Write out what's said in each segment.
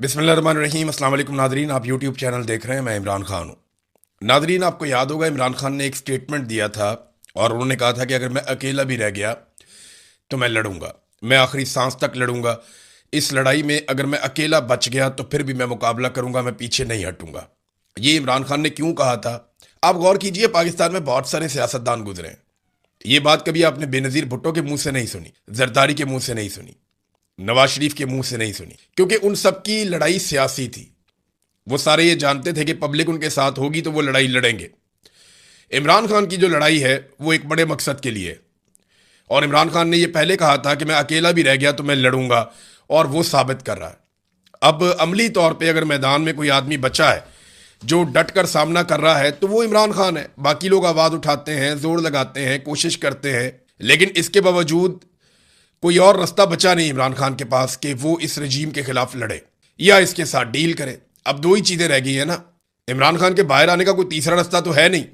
बिस्मिल्लाहिर्रहमानिर्रहीम। अस्सलाम वालेकुम नादरीन, आप यूट्यूब चैनल देख रहे हैं। मैं इमरान खान हूँ। नादरीन, आपको याद होगा इमरान खान ने एक स्टेटमेंट दिया था और उन्होंने कहा था कि अगर मैं अकेला भी रह गया तो मैं लड़ूंगा, मैं आखिरी सांस तक लड़ूंगा। इस लड़ाई में अगर मैं अकेला बच गया तो फिर भी मैं मुकाबला करूंगा, मैं पीछे नहीं हटूंगा। ये इमरान खान ने क्यों कहा था? आप गौर कीजिए, पाकिस्तान में बहुत सारे सियासतदान गुजरे हैं। ये बात कभी आपने बेनज़ीर भुट्टो के मुंह से नहीं सुनी, जरदारी के मुंह से नहीं सुनी, नवाज शरीफ के मुंह से नहीं सुनी, क्योंकि उन सब की लड़ाई सियासी थी। वो सारे ये जानते थे कि पब्लिक उनके साथ होगी तो वो लड़ाई लड़ेंगे। इमरान खान की जो लड़ाई है वो एक बड़े मकसद के लिए है। और इमरान खान ने ये पहले कहा था कि मैं अकेला भी रह गया तो मैं लड़ूंगा, और वो साबित कर रहा है। अब अमली तौर पे अगर मैदान में कोई आदमी बचा है जो डट कर सामना कर रहा है तो वो इमरान खान है। बाकी लोग आवाज़ उठाते हैं, जोर लगाते हैं, कोशिश करते हैं, लेकिन इसके बावजूद कोई और रास्ता बचा नहीं इमरान खान के पास कि वो इस रजीम के खिलाफ लड़े या इसके साथ डील करे। अब दो ही चीज़ें रह गई है ना। इमरान खान के बाहर आने का कोई तीसरा रास्ता तो है नहीं।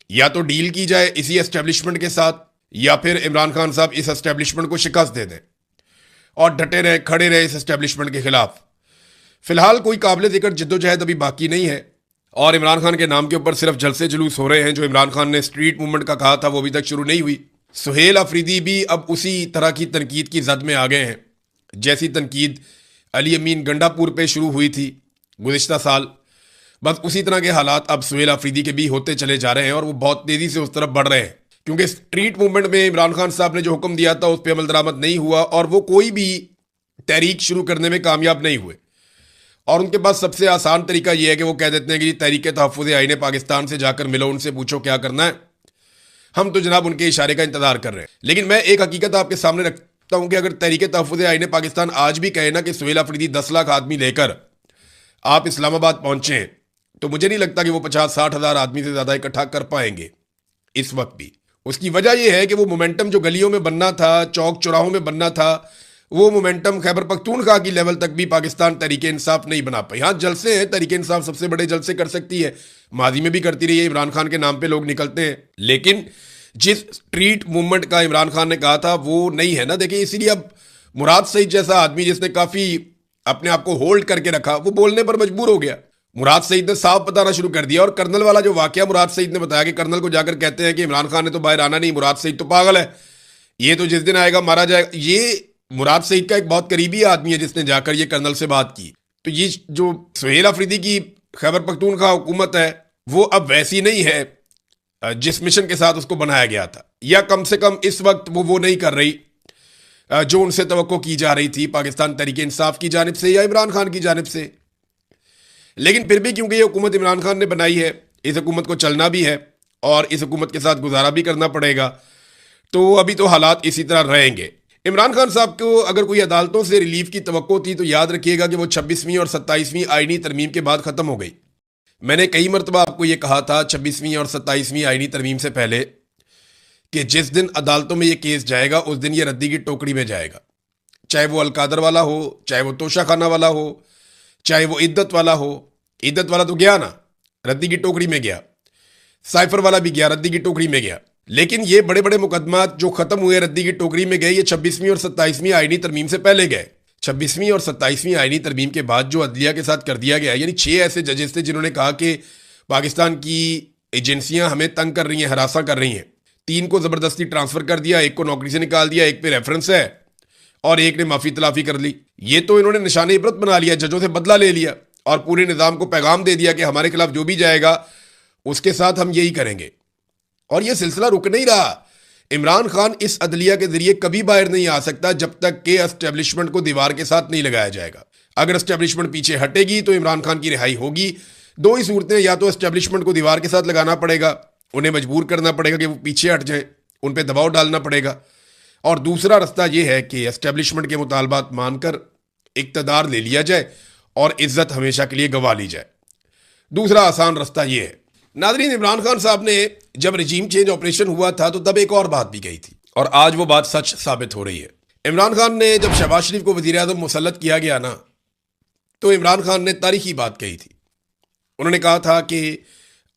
या तो डील की जाए इसी एस्टेब्लिशमेंट के साथ, या फिर इमरान खान साहब इस एस्टेब्लिशमेंट को शिकस्त दे दें और डटे रहे, खड़े रहे इस एस्टेब्लिशमेंट के खिलाफ। फिलहाल कोई काबिल जिक्र जिद्दोजहद अभी बाकी नहीं है और इमरान खान के नाम के ऊपर सिर्फ जलसे जुलूस हो रहे हैं। जो इमरान खान ने स्ट्रीट मूवमेंट का कहा था वो अभी तक शुरू नहीं हुई। सुहेल अफरीदी भी अब उसी तरह की तनकीद की जद में आ गए हैं जैसी तनकीद अली अमीन गंडापुर पे शुरू हुई थी गुज़िश्ता साल। बस उसी तरह के हालात अब सुहेल अफरीदी के भी होते चले जा रहे हैं और वो बहुत तेज़ी से उस तरफ बढ़ रहे हैं, क्योंकि स्ट्रीट मूवमेंट में इमरान खान साहब ने जो हुक्म दिया था उस पर अमल दरामद नहीं हुआ और वो कोई भी तहरीक शुरू करने में कामयाब नहीं हुए। और उनके पास सबसे आसान तरीका यह है कि वो कह देते हैं कि तहरीक तहफ़्फ़ुज़ आईन पाकिस्तान से जाकर मिलो, उनसे पूछो क्या करना है, हम तो जनाब उनके इशारे का इंतजार कर रहे हैं। लेकिन मैं एक हकीकत आपके सामने रखता हूं कि अगर तहरीक तहफ़्फ़ुज़ आईन पाकिस्तान आज भी कहे ना कि सुहेल अफरीदी 10 लाख आदमी लेकर आप इस्लामाबाद पहुंचे, तो मुझे नहीं लगता कि वो 50-60 हज़ार आदमी से ज़्यादा इकट्ठा कर पाएंगे इस वक्त भी। उसकी वजह यह है कि वो मोमेंटम जो गलियों में बनना था, चौक चौराहों में बनना था, वो मोमेंटम खैबर पख्तूनख्वा की लेवल तक भी पाकिस्तान तहरीक इंसाफ नहीं बना पाई। हाँ, जलसे हैं, तहरीक इंसाफ सबसे बड़े जलसे कर सकती है, माजी में भी करती रही है, इमरान खान के नाम पे लोग निकलते हैं, लेकिन जिस स्ट्रीट मूवमेंट का इमरान खान ने कहा था वो नहीं है ना। देखिए, इसीलिए अब मुराद सईद जैसा आदमी जिसने काफी अपने आप को होल्ड करके रखा, वो बोलने पर मजबूर हो गया। मुराद सईद ने साफ बताना शुरू कर दिया। और कर्नल वाला जो वाकया मुराद सईद ने बताया कि कर्नल को जाकर कहते हैं कि इमरान खान ने तो बाहर आना नहीं, मुराद सईद तो पागल है, ये तो जिस दिन आएगा मारा जाएगा। ये मुराद सईद का एक बहुत करीबी आदमी है जिसने जाकर ये कर्नल से बात की। तो ये जो सुहेल अफरीदी की खैबर पख्तूनख्वा हुकूमत है वो अब वैसी नहीं है जिस मिशन के साथ उसको बनाया गया था, या कम से कम इस वक्त वो नहीं कर रही जो उनसे तवक्को की जा रही थी पाकिस्तान तहरीक इंसाफ की जानिब से या इमरान खान की जानिब से। लेकिन फिर भी क्योंकि ये हुकूमत इमरान खान ने बनाई है, इस हुकूमत को चलना भी है और इस हुकूमत के साथ गुजारा भी करना पड़ेगा, तो अभी तो हालात इसी तरह रहेंगे। इमरान खान साहब को अगर कोई अदालतों से रिलीफ की तवक्को थी तो याद रखिएगा कि वो 26वीं और 27वीं आईनी तरमीम के बाद ख़त्म हो गई। मैंने कई मरतबा आपको ये कहा था 26वीं और 27वीं आईनी तरमीम से पहले कि जिस दिन अदालतों में ये केस जाएगा उस दिन ये रद्दी की टोकरी में जाएगा। चाहे वो अलकादर वाला हो, चाहे वो तोशा खाना वाला हो, चाहे वो इद्दत वाला हो। इद्दत वाला तो गया ना, रद्दी की टोकरी में गया। साइफर वाला भी गया, रद्दी की टोकरी में गया। लेकिन ये बड़े बड़े मुकदमात जो खत्म हुए रद्दी की टोकरी में गए, ये 26वीं और 27वीं आईनी तरमीम से पहले गए। 26वीं और 27वीं आईनी तरमीम के बाद जो अदलिया के साथ कर दिया गया, यानी 6 ऐसे जजेस थे जिन्होंने कहा कि पाकिस्तान की एजेंसियां हमें तंग कर रही हैं, हरासा कर रही हैं। 3 को ज़बरदस्ती ट्रांसफ़र कर दिया, 1 को नौकरी से निकाल दिया, 1 पे रेफरेंस है और 1 ने माफ़ी तलाफ़ी कर ली। ये तो इन्होंने निशान इबरत बना लिया, जजों से बदला ले लिया और पूरे निज़ाम को पैगाम दे दिया कि हमारे खिलाफ जो भी जाएगा उसके साथ हम यही करेंगे। और यह सिलसिला रुक नहीं रहा। इमरान खान इस अदलिया के जरिए कभी बाहर नहीं आ सकता जब तक कि एस्टेब्लिशमेंट को दीवार के साथ नहीं लगाया जाएगा। अगर एस्टेब्लिशमेंट पीछे हटेगी तो इमरान खान की रिहाई होगी। दो ही सूरतें, या तो एस्टेब्लिशमेंट को दीवार के साथ लगाना पड़ेगा, उन्हें मजबूर करना पड़ेगा कि वो पीछे हट जाएं, उन पर दबाव डालना पड़ेगा, और दूसरा रास्ता यह है कि एस्टेब्लिशमेंट के मुतालबात मानकर इक़्तिदार ले लिया जाए और इज्जत हमेशा के लिए गंवा ली जाए। दूसरा आसान रास्ता यह है। नाज़रीन, इमरान खान साहब ने जब रजीम चेंज ऑपरेशन हुआ था तो तब एक और बात भी कही थी और आज वो बात सच साबित हो रही है। इमरान खान ने जब शहबाज शरीफ को वज़ीर आज़म मुसल्लत किया गया ना, तो इमरान खान ने तारीखी बात कही थी। उन्होंने कहा था कि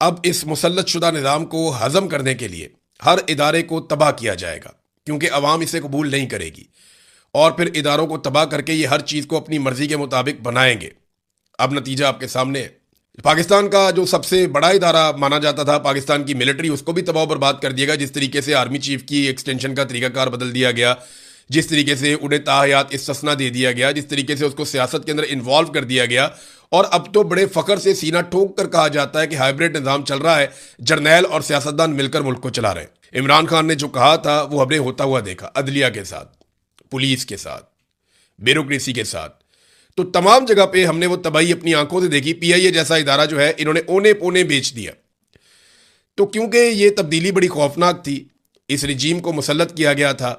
अब इस मुसल्लत शुदा निज़ाम को हज़म करने के लिए हर इदारे को तबाह किया जाएगा क्योंकि अवाम इसे कबूल नहीं करेगी और फिर इदारों को तबाह करके ये हर चीज़ को अपनी मर्जी के मुताबिक बनाएंगे। अब नतीजा आपके सामने है। पाकिस्तान का जो सबसे बड़ा इदारा माना जाता था, पाकिस्तान की मिलिट्री, उसको भी तबाह बर्बाद कर दिया गया। जिस तरीके से आर्मी चीफ की एक्सटेंशन का तरीकाकार बदल दिया गया, जिस तरीके से उन्हें ताहयात इस्तिस्ना दे दिया गया, जिस तरीके से उसको सियासत के अंदर इन्वॉल्व कर दिया गया, और अब तो बड़े फख्र से सीना ठोक कर कहा जाता है कि हाइब्रिड निज़ाम चल रहा है, जर्नैल और सियासतदान मिलकर मुल्क को चला रहे हैं। इमरान खान ने जो कहा था वो हमने होता हुआ देखा, अदलिया के साथ, पुलिस के साथ, ब्यूरोक्रेसी के साथ। तो तमाम जगह पे हमने वो तबाही अपनी आंखों से देखी। पीआईए जैसा इदारा जो है इन्होंने ओने पोने बेच दिया। तो क्योंकि ये तब्दीली बड़ी खौफनाक थी, इस रिजीम को मुसल्लत किया गया था,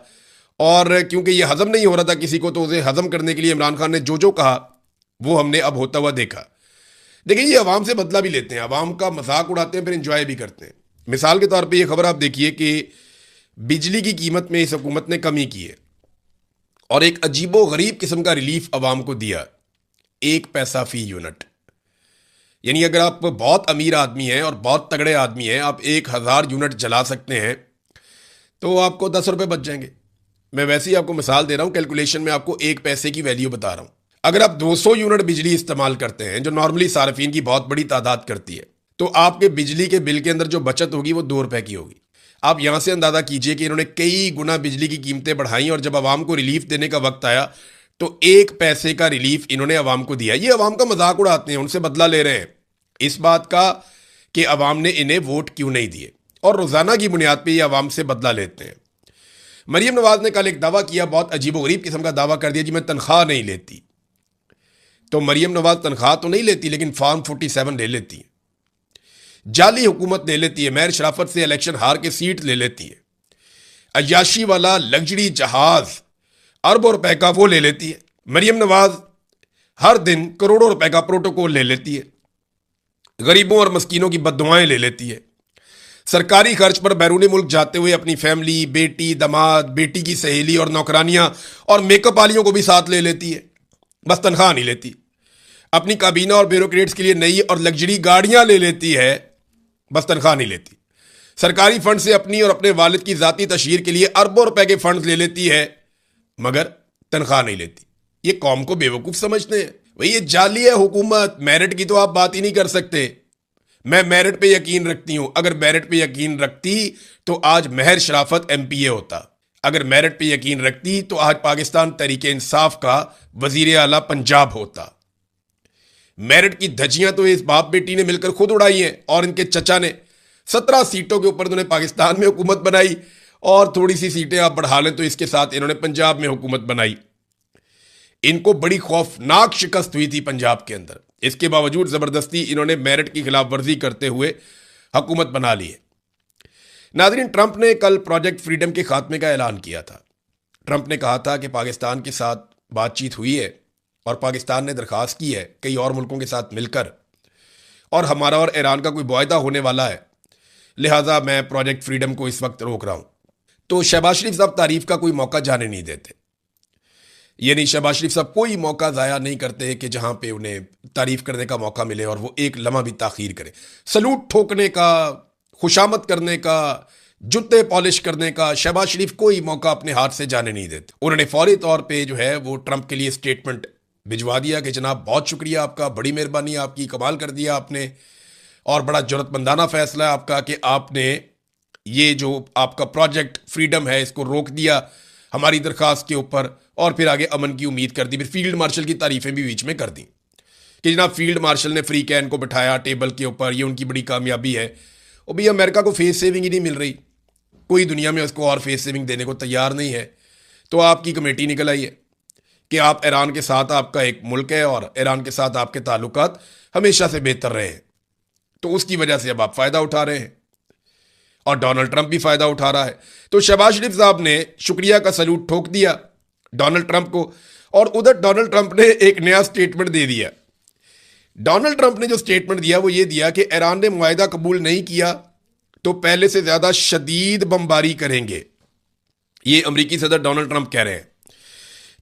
और क्योंकि ये हजम नहीं हो रहा था किसी को, तो उसे हजम करने के लिए इमरान खान ने जो जो कहा वो हमने अब होता हुआ देखा। देखिए, ये अवाम से बदला भी लेते हैं, अवाम का मजाक उड़ाते हैं, फिर इंजॉय भी करते हैं। मिसाल के तौर पर यह खबर आप देखिए कि बिजली की कीमत में इस हुकूमत ने कमी की है और एक अजीबो गरीब किस्म का रिलीफ अवाम को दिया, 1 पैसा फी यूनिट। यानी अगर आप बहुत अमीर आदमी हैं और बहुत तगड़े आदमी हैं, आप 1000 यूनिट जला सकते हैं तो आपको 10 रुपये बच जाएंगे। मैं वैसे ही आपको मिसाल दे रहा हूं, कैलकुलेशन में आपको 1 पैसे की वैल्यू बता रहा हूं। अगर आप 200 यूनिट बिजली इस्तेमाल करते हैं, जो नॉर्मली सार्फिन की बहुत बड़ी तादाद करती है, तो आपके बिजली के बिल के अंदर जो बचत होगी वो 2 रुपए की होगी। आप यहां से अंदाजा कीजिए कि इन्होंने कई गुना बिजली की कीमतें बढ़ाई, और जब आवाम को रिलीफ देने का वक्त आया तो 1 पैसे का रिलीफ इन्होंने आवाम को दिया। ये आवाम का मजाक उड़ाते हैं, उनसे बदला ले रहे हैं इस बात का कि आवाम ने इन्हें वोट क्यों नहीं दिए, और रोजाना की बुनियाद पर ये आवाम से बदला लेते हैं। मरियम नवाज ने कल एक दावा किया, बहुत अजीबोगरीब किस्म का दावा कर दिया जी मैं तनख्वाह नहीं लेती। तो मरियम नवाज तनख्वाह तो नहीं लेती, लेकिन फॉर्म 47 ले लेती है, जाली हुकूमत ले लेती है, महर शराफत से इलेक्शन हार के सीट ले लेती है, अय्याशी वाला लग्जरी जहाज अरबों रुपए का वो ले लेती है। मरियम नवाज हर दिन करोड़ों रुपए का प्रोटोकॉल ले लेती है, गरीबों और मस्कीनों की बद्दुआएं ले लेती है, सरकारी खर्च पर बैरूनी मुल्क जाते हुए अपनी फैमिली, बेटी, दामाद, बेटी की सहेली और नौकरानियां और मेकअप वालियों को भी साथ ले लेती है, बस तनख्वाह नहीं लेती। अपनी काबीना और ब्यूरोक्रेट्स के लिए नई और लग्जरी गाड़ियां ले लेती है, बस तनख्वाह नहीं लेती। सरकारी फंड से अपनी और अपने वालिद की जाती तशहीर के लिए अरबों रुपए के फंड ले लेती है, मगर तनख्वाह नहीं लेती। ये कौम को बेवकूफ समझते हैं। भाई ये जाली है हुकूमत, मेरिट की तो आप बात ही नहीं कर सकते। मैं मेरिट पे यकीन रखती हूं, अगर मेरिट पे यकीन रखती तो आज महर शराफत एमपीए होता, अगर मेरिट पे यकीन रखती तो आज पाकिस्तान तहरीक इंसाफ का वजीर आला पंजाब होता। मेरिट की धज्जियां तो इस बाप बेटी ने मिलकर खुद उड़ाई हैं, और इनके चचा ने 17 सीटों के ऊपर उन्होंने पाकिस्तान में हुकूमत बनाई, और थोड़ी सी सीटें आप बढ़ा लें तो इसके साथ इन्होंने पंजाब में हुकूमत बनाई। इनको बड़ी खौफनाक शिकस्त हुई थी पंजाब के अंदर, इसके बावजूद जबरदस्ती इन्होंने मेरिट की खिलाफ वर्जी करते हुए हुकूमत बना ली है। नाज़रीन, ट्रंप ने कल प्रोजेक्ट फ्रीडम के खात्मे का ऐलान किया था। ट्रंप ने कहा था कि पाकिस्तान के साथ बातचीत हुई है और पाकिस्तान ने दरख्वास्त की है कई और मुल्कों के साथ मिलकर, और हमारा और ईरान का कोई मुआहदा होने वाला है, लिहाजा मैं प्रोजेक्ट फ्रीडम को इस वक्त रोक रहा हूं। तो शहबाज शरीफ साहब तारीफ का कोई मौका जाने नहीं देते, यानी शहबाज शरीफ साहब कोई मौका ज़ाया नहीं करते कि जहां पे उन्हें तारीफ करने का मौका मिले और वो एक लम्हा भी ताखीर करें। सलूट ठोकने का, खुशामद करने का, जूते पॉलिश करने का शहबाज शरीफ कोई मौका अपने हाथ से जाने नहीं देते। उन्होंने फौरी तौर पे जो है वो ट्रंप के लिए स्टेटमेंट भिजवा दिया कि जनाब बहुत शुक्रिया आपका, बड़ी मेहरबानी आपकी, कमाल कर दिया आपने, और बड़ा जरूरतमंदाना फैसला है आपका कि आपने ये जो आपका प्रोजेक्ट फ्रीडम है इसको रोक दिया हमारी दरख्वास्त के ऊपर, और फिर आगे अमन की उम्मीद कर दी। फिर फील्ड मार्शल की तारीफें भी बीच में कर दी कि जनाब फील्ड मार्शल ने फ्री कैन को बिठाया टेबल के ऊपर, ये उनकी बड़ी कामयाबी है। और भाई अमेरिका को फेस सेविंग ही नहीं मिल रही, कोई दुनिया में उसको और फेस सेविंग देने को तैयार नहीं है, तो आपकी कमेटी निकल आई है कि आप ईरान के साथ, आपका एक मुल्क है और ईरान के साथ आपके ताल्लुकात हमेशा से बेहतर रहे हैं, तो उसकी वजह से अब आप फ़ायदा उठा रहे हैं, और डोनाल्ड ट्रंप भी फ़ायदा उठा रहा है। तो शहबाज शरीफ साहब ने शुक्रिया का सलूट ठोक दिया डोनाल्ड ट्रंप को, और उधर डोनाल्ड ट्रंप ने एक नया स्टेटमेंट दे दिया। डोनाल्ड ट्रंप ने जो स्टेटमेंट दिया वो ये दिया कि ईरान ने मुआहदा कबूल नहीं किया तो पहले से ज़्यादा शदीद बमबारी करेंगे। ये अमरीकी सदर डोनाल्ड ट्रंप कह रहे हैं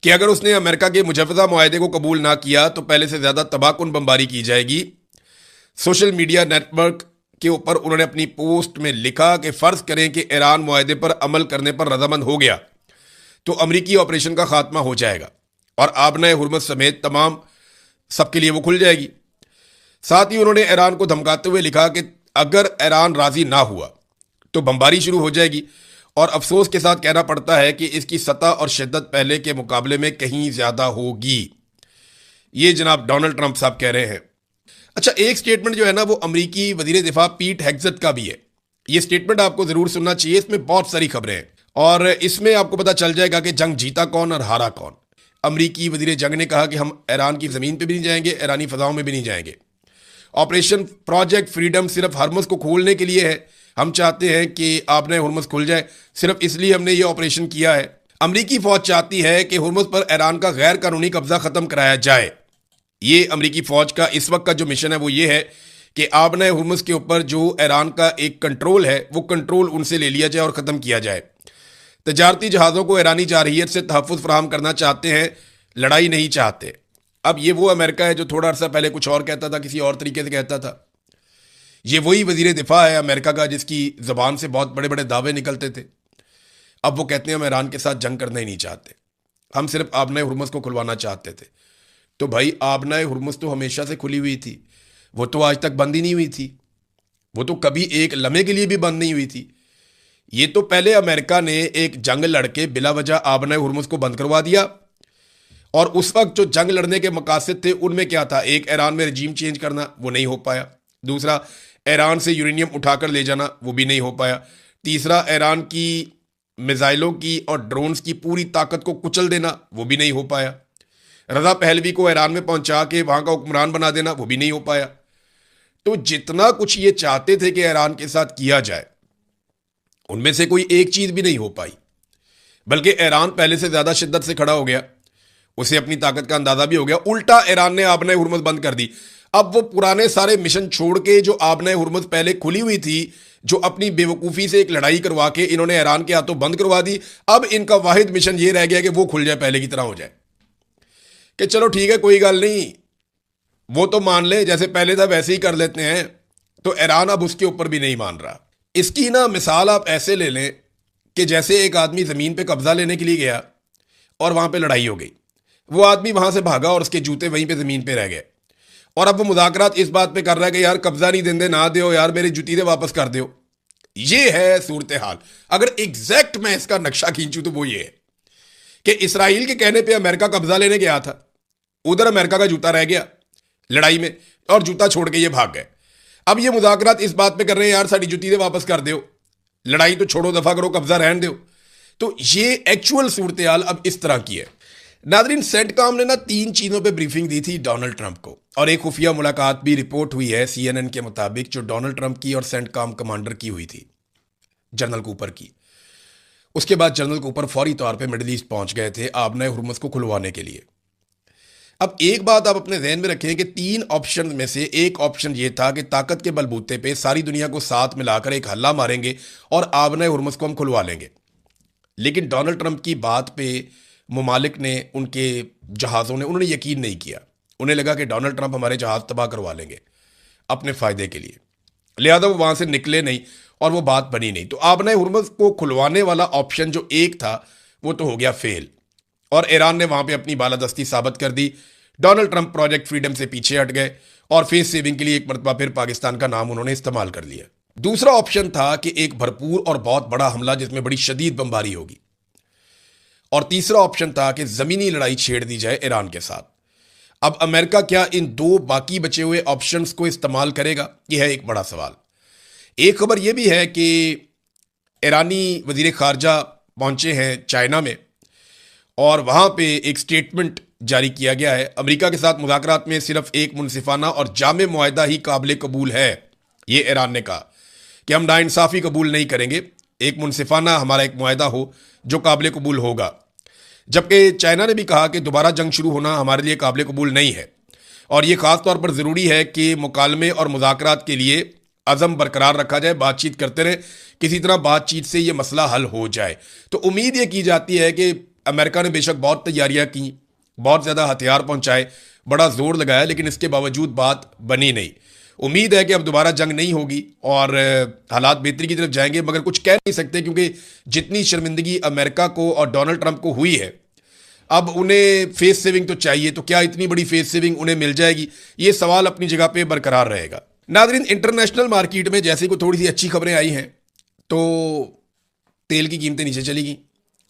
कि अगर उसने अमेरिका के मुजवजा मुआहदे को कबूल ना किया तो पहले से ज़्यादा तबाहकुन बमबारी की जाएगी। सोशल मीडिया नेटवर्क के ऊपर उन्होंने अपनी पोस्ट में लिखा कि फ़र्ज़ करें कि ईरान मुआहदे पर अमल करने पर रजामंद हो गया, तो अमरीकी ऑपरेशन का खात्मा हो जाएगा और आबना हुर्मुज़ समेत तमाम सबके लिए वो खुल जाएगी। साथ ही उन्होंने ईरान को धमकाते हुए लिखा कि अगर ईरान राजी ना हुआ तो बमबारी शुरू हो जाएगी, और अफसोस के साथ कहना पड़ता है कि इसकी सतह और शिद्दत पहले के मुकाबले में कहीं ज्यादा होगी। ये जनाब डोनाल्ड ट्रंप साहब कह रहे हैं। अच्छा, एक स्टेटमेंट जो है ना वो अमरीकी वजीर दिफा पीट हेग्सेथ का भी है। ये स्टेटमेंट आपको जरूर सुनना चाहिए, इसमें बहुत सारी खबरें हैं और इसमें आपको पता चल जाएगा कि जंग जीता कौन और हारा कौन। अमरीकी वजीर जंग ने कहा कि हम ईरान की जमीन पर भी नहीं जाएंगे, ईरानी फजाओं में भी नहीं जाएंगे। ऑपरेशन प्रोजेक्ट फ्रीडम सिर्फ हरमुज़ को खोलने के लिए है। हम चाहते हैं कि आपने हुर्मुज़ खुल जाए, सिर्फ इसलिए हमने ये ऑपरेशन किया है। अमरीकी फौज चाहती है कि हुर्मुज़ पर ईरान का गैर कानूनी कब्जा खत्म कराया जाए। ये अमरीकी फौज का इस वक्त का जो मिशन है वो ये है कि आबना हुर्मुज़ के ऊपर जो ईरान का एक कंट्रोल है वो कंट्रोल उनसे ले लिया जाए और ख़त्म किया जाए। तजारती जहाज़ों को ईरानी जारहियत से तहफ़्फ़ुज़ फराहम करना चाहते हैं, लड़ाई नहीं चाहते। अब ये वो अमेरिका है जो थोड़ा अर्सा पहले कुछ और कहता था, किसी और तरीके से कहता था। ये वही वजीर दिफा है अमेरिका का जिसकी ज़बान से बहुत बड़े बड़े दावे निकलते थे। अब वो कहते हैं हम ईरान के साथ जंग करना ही नहीं चाहते, हम सिर्फ आबना हुर्मुज़ को खुलवाना चाहते थे। तो भाई आबना हुर्मुज़ तो हमेशा से खुली हुई थी, वो तो आज तक बंद ही नहीं हुई थी, वो तो कभी एक लम्हे के लिए भी बंद नहीं हुई थी। ये तो पहले अमेरिका ने एक जंग लड़के बिला वजह आबना हुर्मुज़ को बंद करवा दिया, और उस वक्त जो जंग लड़ने के मकासद थे उनमें क्या था, एक ईरान में रजीम चेंज करना, वो नहीं हो पाया। दूसरा, ईरान से यूरेनियम उठाकर ले जाना, वो भी नहीं हो पाया। तीसरा, ईरान की मिसाइलों की और ड्रोन्स की पूरी ताकत को कुचल देना, वो भी नहीं हो पाया। रजा पहलवी को ईरान में पहुंचा के वहां का हुक्मरान बना देना, वो भी नहीं हो पाया। तो जितना कुछ ये चाहते थे कि ईरान के साथ किया जाए, उनमें से कोई एक चीज भी नहीं हो पाई, बल्कि ईरान पहले से ज्यादा शिद्दत से खड़ा हो गया, उसे अपनी ताकत का अंदाजा भी हो गया। उल्टा ईरान ने आबना हुर्मुज़ बंद कर दी। अब वो पुराने सारे मिशन छोड़ के जो आबना हुर्मुज़ पहले खुली हुई थी, जो अपनी बेवकूफ़ी से एक लड़ाई करवा के इन्होंने ईरान के हाथों बंद करवा दी, अब इनका वाहिद मिशन ये रह गया कि वो खुल जाए, पहले की तरह हो जाए, कि चलो ठीक है कोई गल नहीं, वो तो मान ले जैसे पहले था वैसे ही कर लेते हैं। तो ईरान अब उसके ऊपर भी नहीं मान रहा। इसकी ना मिसाल आप ऐसे ले लें कि जैसे एक आदमी ज़मीन पर कब्जा लेने के लिए गया और वहाँ पर लड़ाई हो गई, वो आदमी वहाँ से भागा और उसके जूते वहीं पर ज़मीन पर रह गए, और अब वो मुज़ाकरात इस बात पे कर रहा है कि यार कब्जा नहीं देंदे, ना दो यार, मेरी जुती दे वापस कर दो। ये है सूरत हाल। अगर एग्जैक्ट मैं इसका नक्शा खींचूं तो वो ये है कि इसराइल के कहने पे अमेरिका कब्जा लेने गया था, उधर अमेरिका का जूता रह गया लड़ाई में और जूता छोड़ के ये भाग गए। अब ये मुज़ाकरात इस बात पे कर रहे हैं यार साड़ी जुती दे वापस कर दो, लड़ाई तो छोड़ो, दफा करो, कब्जा रहने दो। तो ये एक्चुअल सूरत हाल अब इस तरह की है। नादरीन, सेंटकॉम ने ना 3 चीज़ों पे ब्रीफिंग दी थी डोनाल्ड ट्रंप को, और एक खुफिया मुलाकात भी रिपोर्ट हुई है CNN के मुताबिक, जो डोनाल्ड ट्रंप की और सेंटकॉम कमांडर की हुई थी, जनरल कूपर की। उसके बाद जनरल कूपर फौरी तौर पे मिडिल ईस्ट पहुंच गए थे आबना हुर्मुज़ को खुलवाने के लिए। अब एक बात आप अपने जहन में रखें कि 3 ऑप्शन में से एक ऑप्शन ये था कि ताकत के बलबूते पे सारी दुनिया को साथ मिलाकर एक हल्ला मारेंगे और आबना हुर्मुज़ को हम खुलवा लेंगे। लेकिन डोनाल्ड ट्रंप की बात पे मुमालिक ने, उनके जहाज़ों ने, उन्होंने यकीन नहीं किया। उन्हें लगा कि डोनाल्ड ट्रंप हमारे जहाज़ तबाह करवा लेंगे अपने फ़ायदे के लिए, लिहाजा वो वहाँ से निकले नहीं और वो बात बनी नहीं। तो आबना हुर्मुज़ को खुलवाने वाला ऑप्शन जो एक था वो तो हो गया फेल, और ईरान ने वहाँ पे अपनी बालादस्ती साबित कर दी। डोनाल्ड ट्रंप प्रोजेक्ट फ्रीडम से पीछे हट गए और फेस सेविंग के लिए एक मरतबा फिर पाकिस्तान का नाम उन्होंने इस्तेमाल कर लिया। दूसरा ऑप्शन था कि एक भरपूर और बहुत बड़ा हमला जिसमें बड़ी शदीद बमबारी होगी, और तीसरा ऑप्शन था कि ज़मीनी लड़ाई छेड़ दी जाए ईरान के साथ। अब अमेरिका क्या इन 2 बाकी बचे हुए ऑप्शंस को इस्तेमाल करेगा, यह है एक बड़ा सवाल। एक खबर यह भी है कि ईरानी वजीर खारजा पहुंचे हैं चाइना में, और वहां पे एक स्टेटमेंट जारी किया गया है। अमेरिका के साथ मुज़ाकरात में सिर्फ एक मुनसिफाना और जामे मुआहदा ही काबिल कबूल है। ये ईरान ने कहा कि हम नाइंसाफ़ी कबूल नहीं करेंगे, एक मुनसिफाना हमारा एक मुआहदा हो जो काबिल कबूल होगा। जबकि चाइना ने भी कहा कि दोबारा जंग शुरू होना हमारे लिए काबिल कबूल नहीं है, और ये ख़ास तौर पर ज़रूरी है कि मुकालमे और मुज़ाकरात के लिए अज़म बरकरार रखा जाए, बातचीत करते रहे, किसी तरह बातचीत से ये मसला हल हो जाए। तो उम्मीद ये की जाती है कि अमेरिका ने बेशक बहुत तैयारियां की, बहुत ज़्यादा हथियार पहुंचाए, बड़ा जोर लगाया, लेकिन इसके बावजूद बात बनी नहीं। उम्मीद है कि अब दोबारा जंग नहीं होगी और हालात बेहतरी की तरफ जाएंगे, मगर कुछ कह नहीं सकते क्योंकि जितनी शर्मिंदगी अमेरिका को और डोनाल्ड ट्रंप को हुई है, अब उन्हें फेस सेविंग तो चाहिए। तो क्या इतनी बड़ी फेस सेविंग उन्हें मिल जाएगी, ये सवाल अपनी जगह पे बरकरार रहेगा। नादरीन, इंटरनेशनल मार्केट में जैसे कोई थोड़ी सी अच्छी खबरें आई हैं तो तेल की कीमतें नीचे चली गई।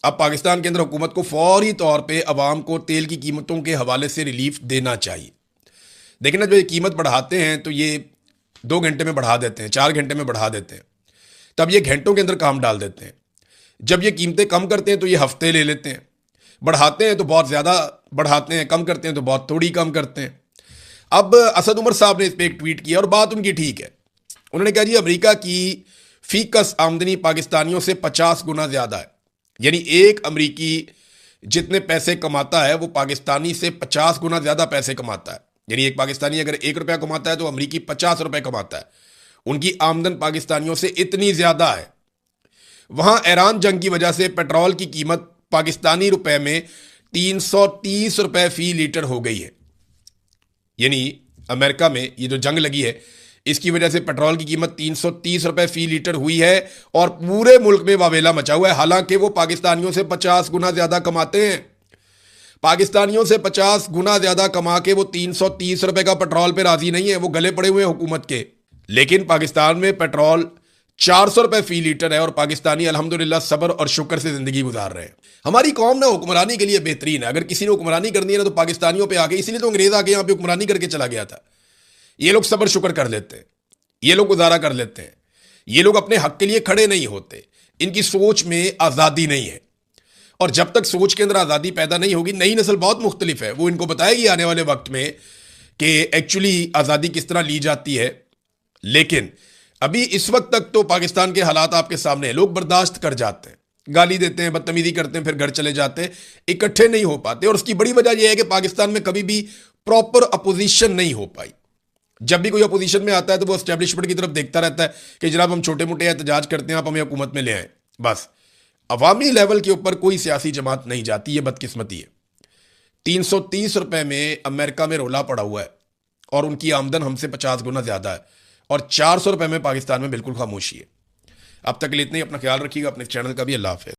अब पाकिस्तान के अंदर हुकूमत को फौरी तौर पे अवाम को तेल की कीमतों के हवाले से रिलीफ देना चाहिए। देखिए ना, जो ये कीमत बढ़ाते हैं तो ये 2 घंटे में बढ़ा देते हैं, 4 घंटे में बढ़ा देते हैं, तब ये घंटों के अंदर काम डाल देते हैं। जब ये कीमतें कम करते हैं तो ये हफ्ते ले लेते हैं, बढ़ाते हैं तो बहुत ज़्यादा बढ़ाते हैं, कम करते हैं तो बहुत थोड़ी कम करते हैं। अब असद उमर साहब ने इस पर एक ट्वीट किया और बात उनकी ठीक है। उन्होंने कहा जी अमेरिका की फीकस आमदनी पाकिस्तानियों से 50 गुना ज़्यादा है, यानी एक अमरीकी जितने पैसे कमाता है वो पाकिस्तानी से 50 गुना ज़्यादा पैसे कमाता है। यानी एक पाकिस्तानी अगर 1 रुपया कमाता है तो अमरीकी 50 रुपये कमाता है। उनकी आमदन पाकिस्तानियों से इतनी ज़्यादा है। वहाँ ईरान जंग की वजह से पेट्रोल की कीमत पाकिस्तानी रुपए में 330 रुपये फी लीटर हो गई है। यानी अमेरिका में ये जो जंग लगी है इसकी वजह से पेट्रोल की कीमत 330 रुपये फी लीटर हुई है और पूरे मुल्क में वावेला मचा हुआ है। हालांकि वो पाकिस्तानियों से 50 गुना ज़्यादा कमाते हैं। पाकिस्तानियों से 50 गुना ज़्यादा कमा के वो 330 रुपये का पेट्रोल पे राजी नहीं है, वो गले पड़े हुए हैं हुकूमत के। लेकिन पाकिस्तान में पेट्रोल 400 रुपये फी लीटर है और पाकिस्तानी अल्हम्दुलिल्लाह सब्र और शुक्र से ज़िंदगी गुजार रहे हैं। हमारी कौम ना हुक्मरानी के लिए बेहतरीन है। अगर किसी ने हुक्मरानी करनी है ना तो पाकिस्तानियों पे आके, इसलिए तो अंग्रेज़ आके यहाँ पे हुक्मरानी करके चला गया था। ये लोग सब्र शुक्र कर लेते हैं, ये लोग गुजारा कर लेते हैं, ये लोग अपने हक के लिए खड़े नहीं होते। इनकी सोच में आज़ादी नहीं है और जब तक सोच के अंदर आज़ादी पैदा नहीं होगी, नई नस्ल बहुत मुख्तलिफ है, वो इनको बताएगी आने वाले वक्त में कि एक्चुअली आज़ादी किस तरह ली जाती है। लेकिन अभी इस वक्त तक तो पाकिस्तान के हालात आपके सामने हैं। लोग बर्दाश्त कर जाते हैं, गाली देते हैं, बदतमीजी करते हैं, फिर घर चले जाते हैं, इकट्ठे नहीं हो पाते। और उसकी बड़ी वजह यह है कि पाकिस्तान में कभी भी प्रॉपर अपोजिशन नहीं हो पाई। जब भी कोई अपोजिशन में आता है तो वो एस्टेब्लिशमेंट की तरफ देखता रहता है कि जनाब हम छोटे मोटे एहतजाज करते हैं, आप हमें हुकूमत में ले आए। बस अवामी लेवल के ऊपर कोई सियासी जमात नहीं जाती, ये बदकिस्मती है। 330 रुपये में अमेरिका में रोला पड़ा हुआ है और उनकी आमदन हमसे 50 गुना ज़्यादा है और 400 रुपये में पाकिस्तान में बिल्कुल खामोशी है। अब तक के लिए इतना ही। अपना ख्याल रखिएगा, अपने चैनल का भी। अल्लाह हाफ़िज़।